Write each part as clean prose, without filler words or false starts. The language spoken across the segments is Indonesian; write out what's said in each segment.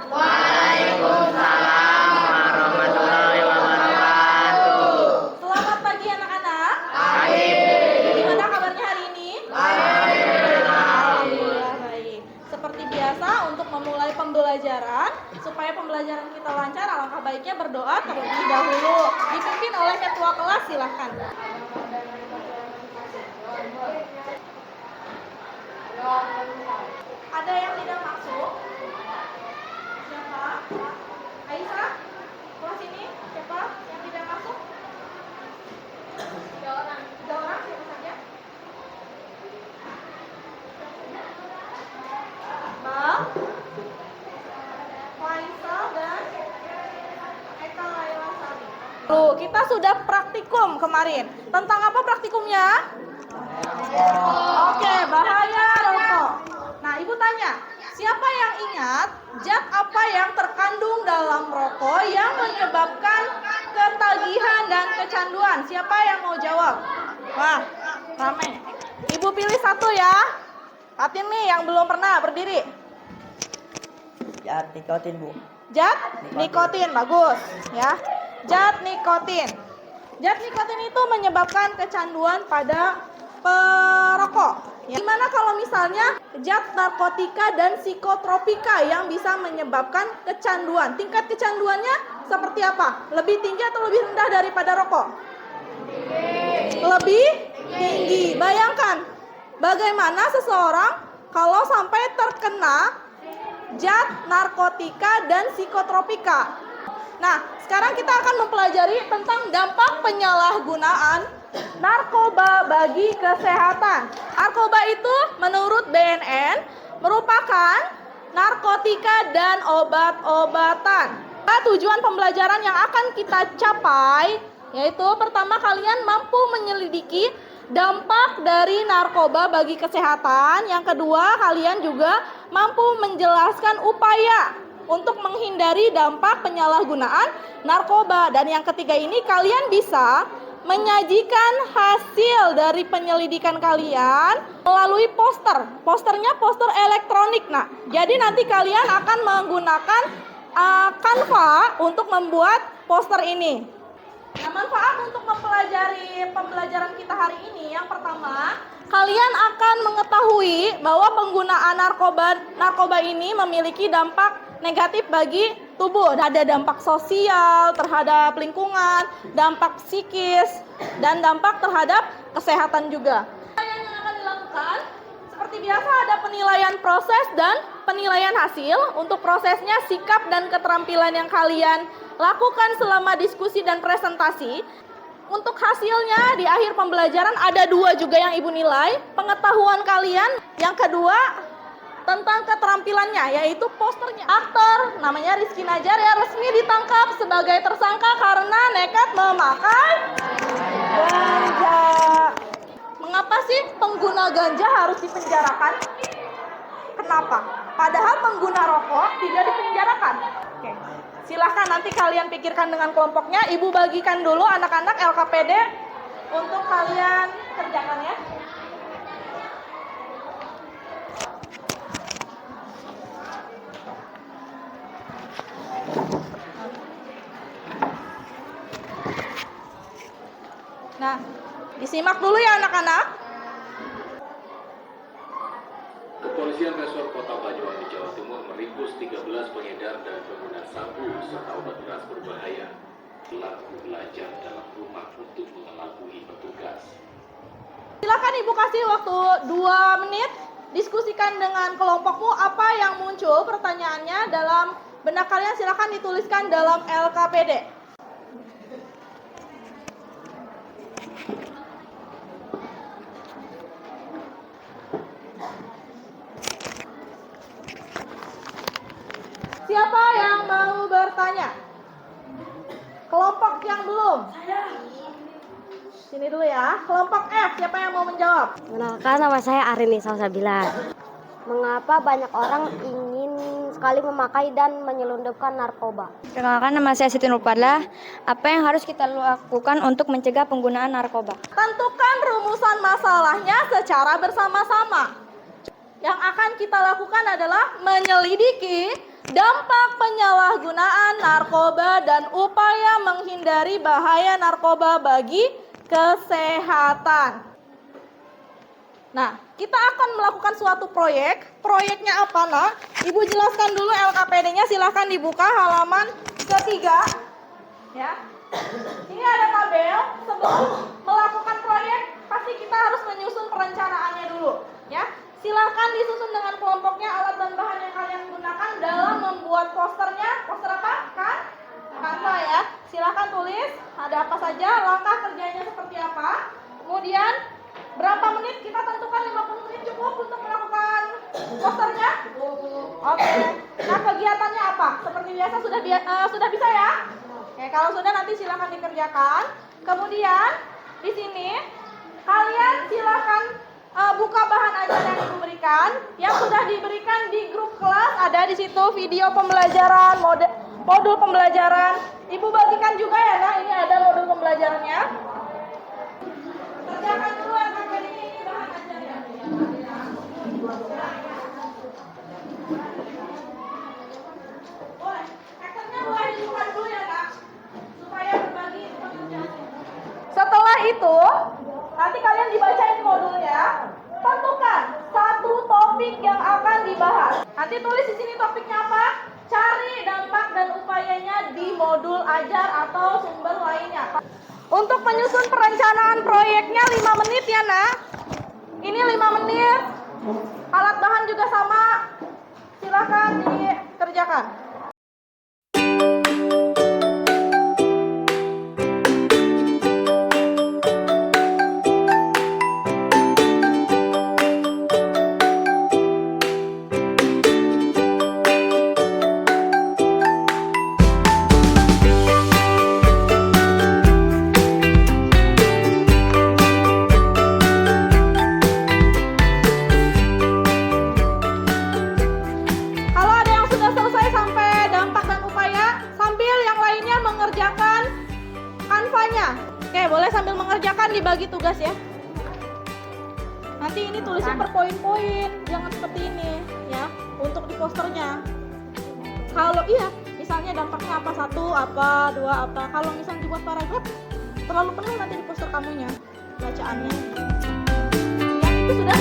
Waalaikumsalam warahmatullahi wabarakatuh. Selamat pagi anak-anak. Pagi. Gimana kabarnya hari ini? Alhamdulillah baik. Seperti biasa untuk memulai pembelajaran, supaya pembelajaran kita lancar, alangkah baiknya berdoa terlebih dahulu. Dipimpin oleh ketua kelas, silahkan. Ada yang tidak masuk? Siapa? Aisyah? Kelas ini? Siapa yang tidak masuk? Tiga orang. Tiga orang, siapa saja? Bang, Faisal dan Eka Laila Sari. Loh, kita sudah praktikum kemarin. Tentang apa praktikumnya? Oke, bahaya rokok. Nah, Ibu tanya, siapa yang ingat zat apa yang terkandung dalam rokok yang menyebabkan ketagihan dan kecanduan? Siapa yang mau jawab? Wah, ramai. Ibu pilih satu ya. Fatin nih yang belum pernah berdiri. Zat nikotin, Bu. Zat nikotin, bagus ya. Zat nikotin. Zat nikotin itu menyebabkan kecanduan pada perokok. Gimana kalau misalnya zat narkotika dan psikotropika yang bisa menyebabkan kecanduan? Tingkat kecanduannya seperti apa? Lebih tinggi atau lebih rendah daripada rokok? Lebih tinggi. Bayangkan bagaimana seseorang kalau sampai terkena zat narkotika dan psikotropika. Nah, sekarang kita akan mempelajari tentang dampak penyalahgunaan narkoba bagi kesehatan. Narkoba itu menurut BNN merupakan narkotika dan obat-obatan. Tujuan pembelajaran yang akan kita capai yaitu pertama, kalian mampu menyelidiki dampak dari narkoba bagi kesehatan. Yang kedua, kalian juga mampu menjelaskan upaya untuk menghindari dampak penyalahgunaan narkoba. Dan yang ketiga ini, kalian bisa menyajikan hasil dari penyelidikan kalian melalui poster. Posternya poster elektronik. Nah, jadi nanti kalian akan menggunakan Canva untuk membuat poster ini. Nah, manfaat untuk mempelajari pembelajaran kita hari ini, yang pertama, kalian akan mengetahui bahwa penggunaan narkoba ini memiliki dampak negatif bagi tubuh. Ada dampak sosial terhadap lingkungan, dampak psikis, dan dampak terhadap kesehatan juga. Yang akan dilakukan, seperti biasa ada penilaian proses dan penilaian hasil. Untuk prosesnya, sikap dan keterampilan yang kalian lakukan selama diskusi dan presentasi. Untuk hasilnya di akhir pembelajaran ada dua juga yang Ibu nilai. Pengetahuan kalian, yang kedua tentang keterampilannya, yaitu posternya. Aktor namanya Rizky Najar ya resmi ditangkap sebagai tersangka karena nekat memakai ganja. Mengapa sih pengguna ganja harus dipenjarakan? Kenapa? Padahal pengguna rokok tidak dipenjarakan. Oke. Silahkan nanti kalian pikirkan dengan kelompoknya. Ibu bagikan dulu anak-anak LKPD untuk kalian kerjakan ya. Nah, disimak dulu ya anak-anak. Kepolisian Resor Kota Banyuwangi, Jawa Timur meringkus 13 pengedar dan pengguna sabu serta obat keras berbahaya. Pelaku belajar dalam rumah untuk mengelabui petugas. Silakan Ibu kasih waktu 2 menit. Diskusikan dengan kelompokmu apa yang muncul pertanyaannya dalam benak kalian. Silakan dituliskan dalam LKPD. Siapa yang mau bertanya? Kelompok yang belum? Sini dulu ya. Kelompok F, siapa yang mau menjawab? Kenalkan, nama saya Arini Salsabila. Mengapa banyak orang ingin sekali memakai dan menyelundupkan narkoba? Perkenalkan, nama saya Siti Nurpadlah. Apa yang harus kita lakukan untuk mencegah penggunaan narkoba? Tentukan rumusan masalahnya secara bersama-sama. yang akan kita lakukan adalah menyelidiki dampak penyalahgunaan narkoba dan upaya menghindari bahaya narkoba bagi kesehatan. Nah, kita akan melakukan suatu proyek. Proyeknya apa, Nak? Ibu jelaskan dulu LKPD-nya, silahkan dibuka halaman ketiga. Ya. Ini ada tabel. Sebelum melakukan proyek, pasti kita harus menyusun perencanaannya dulu. Ya. Silakan disusun dengan kelompoknya alat dan bahan yang kalian gunakan dalam membuat posternya. Poster apa? Canva ya. Silakan tulis ada apa saja, langkah kerjanya seperti apa. Kemudian berapa menit kita tentukan, 50 menit cukup untuk melakukan posternya? Oke. Nah, kegiatannya apa? Seperti biasa sudah bisa ya? Oke, kalau sudah nanti silakan dikerjakan. Kemudian di sini kalian silakan buka bahan ajar yang Ibu berikan, yang sudah diberikan di grup kelas, ada di situ video pembelajaran, modul pembelajaran. Ibu bagikan juga ya, nah ini ada modul pembelajarannya. Kerjakan dulu LKPD ini bahan ajarnya. Boleh, Excelnya boleh dibuka dulu ya Kak, supaya berbagi pekerjaannya. Setelah itu, nanti kalian dibacain modulnya. Tentukan satu topik yang akan dibahas. Nanti tulis di sini topiknya apa? Cari dampak dan upayanya di modul ajar atau sumber lainnya. Untuk menyusun perencanaan proyeknya 5 menit ya, Nak. Ini 5 menit. Alat bahan juga sama. Silakan dikerjakan. Sambil mengerjakan dibagi tugas ya. Nanti ini tulisnya per poin-poin, jangan seperti ini ya. Untuk di posternya. Kalau misalnya dampaknya apa, 1, apa, 2, apa. Kalau misalnya dibuat paragraf terlalu penuh nanti di poster kamunya bacaannya. Yang itu sudah.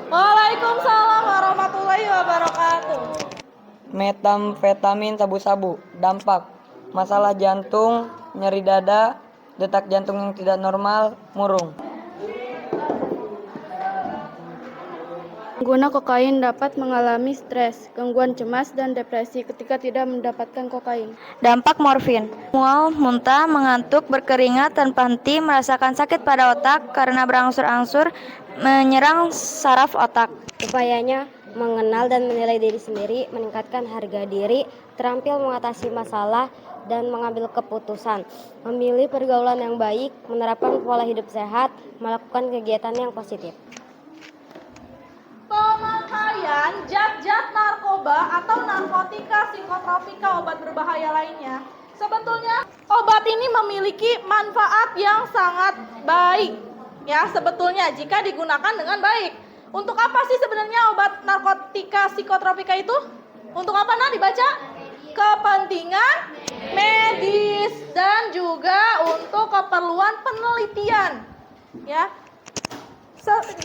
Waalaikumsalam warahmatullahi wabarakatuh. Metamfetamin sabu-sabu. Dampak: masalah jantung, nyeri dada, detak jantung yang tidak normal, murung. Pengguna kokain dapat mengalami stres, gangguan cemas, dan depresi ketika tidak mendapatkan kokain. Dampak morfin: mual, muntah, mengantuk, berkeringat tanpa henti, merasakan sakit pada otak karena berangsur-angsur menyerang saraf otak. Upayanya mengenal dan menilai diri sendiri, meningkatkan harga diri, terampil mengatasi masalah, dan mengambil keputusan, memilih pergaulan yang baik, menerapkan pola hidup sehat, melakukan kegiatan yang positif. Pemakaian zat-zat narkoba atau narkotika, psikotropika, obat berbahaya lainnya. Sebetulnya obat ini memiliki manfaat yang sangat baik. Ya, sebetulnya jika digunakan dengan baik. Untuk apa sih sebenarnya obat narkotika, psikotropika itu? Untuk apa, Nah? Dibaca? Kepentingan medis dan juga untuk keperluan penelitian. Ya.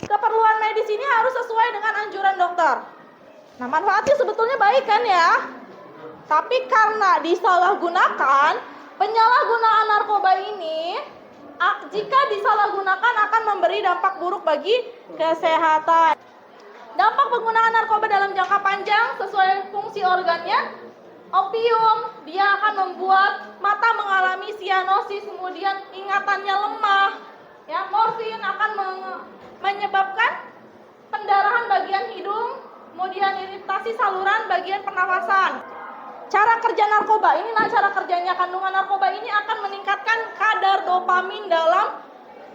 Keperluan medis ini harus sesuai dengan anjuran dokter. Nah, manfaatnya sebetulnya baik kan ya? Tapi karena disalahgunakan, penyalahgunaan narkoba ini jika disalahgunakan akan memberi dampak buruk bagi kesehatan. Dampak penggunaan narkoba dalam jangka panjang sesuai fungsi organnya. Opium, dia akan membuat mata mengalami sianosis, kemudian ingatannya lemah. Ya, morfin akan menyebabkan pendarahan bagian hidung, kemudian iritasi saluran bagian pernafasan. Cara kerja narkoba ini, cara kerjanya kandungan narkoba ini akan meningkatkan kadar dopamin dalam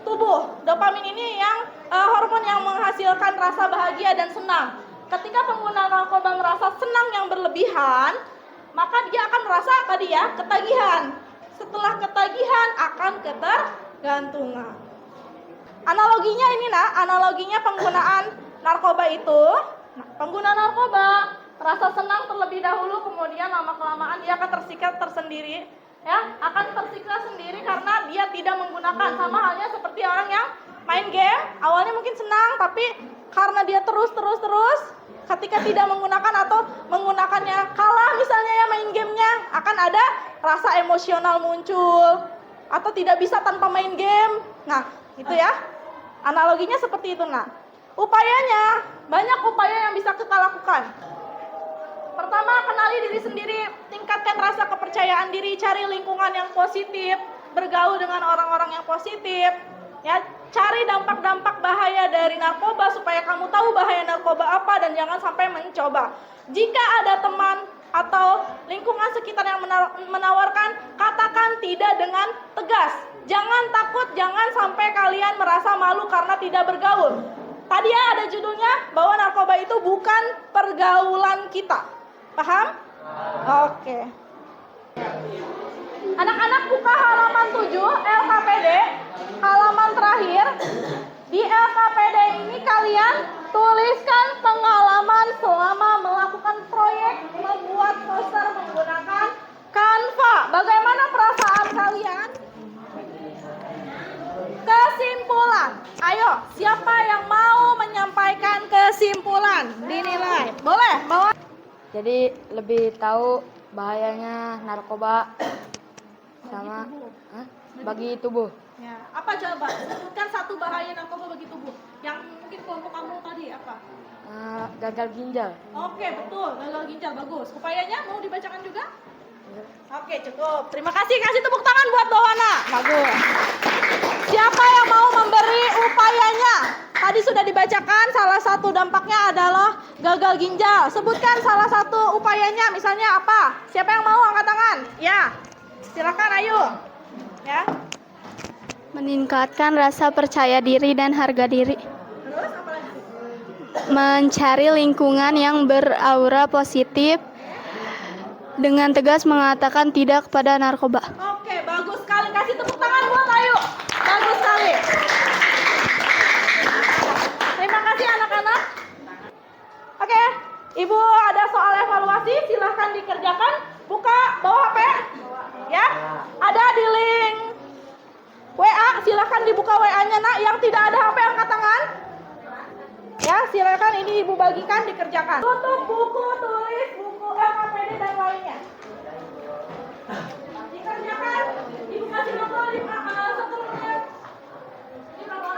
tubuh. Dopamin ini yang hormon yang menghasilkan rasa bahagia dan senang. Ketika pengguna narkoba merasa senang yang berlebihan, maka dia akan merasa tadi ya, ketagihan. Setelah ketagihan akan ketergantungan. Analoginya ini analoginya penggunaan narkoba itu, pengguna narkoba merasa senang terlebih dahulu, kemudian lama-kelamaan dia akan tersiksa tersendiri, ya, akan tersiksa sendiri karena dia tidak menggunakan. Sama halnya seperti orang yang main game, awalnya mungkin senang, tapi karena dia terus, ketika tidak menggunakan atau menggunakannya kalah misalnya ya main gamenya, akan ada rasa emosional muncul, atau tidak bisa tanpa main game. Nah, itu ya, analoginya seperti itu. Nah, upayanya, banyak upaya yang bisa kita lakukan. Pertama, kenali diri sendiri, tingkatkan rasa kepercayaan diri, cari lingkungan yang positif, bergaul dengan orang-orang yang positif, ya, cari dampak-dampak bahaya dari narkoba supaya kamu tahu bahaya narkoba apa dan jangan sampai mencoba. Jika ada teman atau lingkungan sekitar yang menawarkan, katakan tidak dengan tegas. Jangan takut, jangan sampai kalian merasa malu karena tidak bergaul. Tadi ya ada judulnya bahwa narkoba itu bukan pergaulan kita. Paham? Oke. Anak-anak buka halaman 7 LKPD, halaman terakhir. Di LKPD ini kalian tuliskan pengalaman selama melakukan proyek membuat poster menggunakan Canva. Bagaimana perasaan kalian? Kesimpulan. Ayo, siapa yang mau menyampaikan kesimpulan? Dinilai. Boleh, bawa. Jadi lebih tahu bahayanya narkoba sama bagi tubuh. Ya, apa coba? Sebutkan satu bahaya narkoba bagi tubuh. Yang mungkin kelompok kamu tadi apa? Gagal ginjal. Oke, betul. Gagal ginjal, bagus. Upayanya mau dibacakan juga? Oke, cukup. Terima kasih. Kasih tepuk tangan buat Dowana. Bagus. Siapa yang mau memberi upayanya? Tadi sudah dibacakan, salah satu dampaknya adalah gagal ginjal. Sebutkan salah satu upayanya, misalnya apa? Siapa yang mau angkat tangan? Ya, silakan, ayo. Ya. Meningkatkan rasa percaya diri dan harga diri. Terus apa lagi? Mencari lingkungan yang beraura positif dengan tegas mengatakan tidak kepada narkoba. Oke, bagus sekali. Kasih tepuk tangan buat Ayu. Bagus sekali. Terima kasih anak-anak. Oke, Ibu ada soal evaluasi, silahkan dikerjakan. Buka, bawa HP. Ya, ada di link WA, silahkan dibuka WA-nya nak. Yang tidak ada HP angkat tangan. Ya, silakan ini Ibu bagikan, dikerjakan. Tutup buku, tulis buku LKPD dan lainnya. Dikerjakan, Ibu kasih nomor setelahnya. Ini nomor.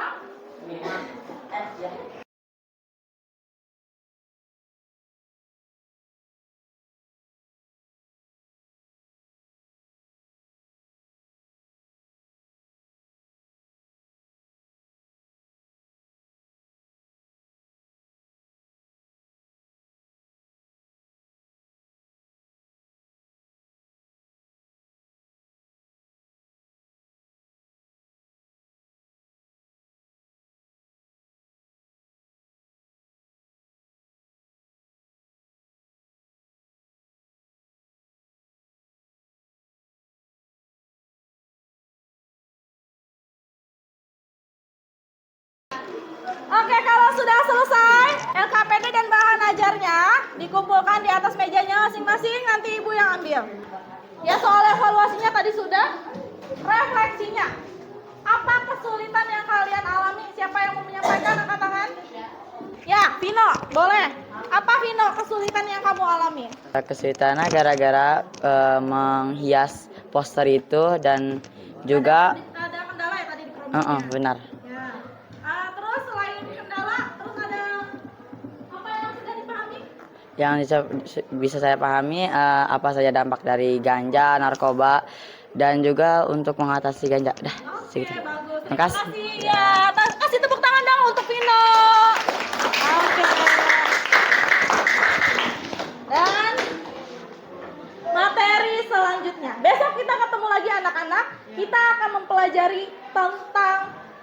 Oke, kalau sudah selesai LKPD dan bahan ajarnya dikumpulkan di atas mejanya masing-masing, nanti Ibu yang ambil. Ya, soal evaluasinya tadi sudah. Refleksinya. Apa kesulitan yang kalian alami? Siapa yang mau menyampaikan, angkat tangan? Ya, Vino, boleh. Apa Vino kesulitan yang kamu alami? Kesulitannya gara-gara menghias poster itu dan juga Ada kendala ya tadi di promonya? benar. Ya. Terus selain kendala, terus ada apa yang sudah dipahami? yang bisa saya pahami apa saja dampak dari ganja, narkoba, dan juga untuk mengatasi ganja. Segitu. Bagus. Terima kasih. Ya, kasih tepuk tangan dong untuk Vino. Oke. Dan materi selanjutnya. Besok kita ketemu lagi anak-anak. Kita akan mempelajari tentang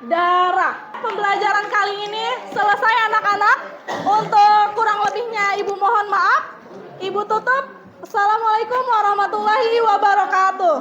darah. Pembelajaran kali ini selesai anak-anak. Untuk kurang lebihnya Ibu mohon maaf. Ibu tutup. Assalamualaikum warahmatullahi wabarakatuh.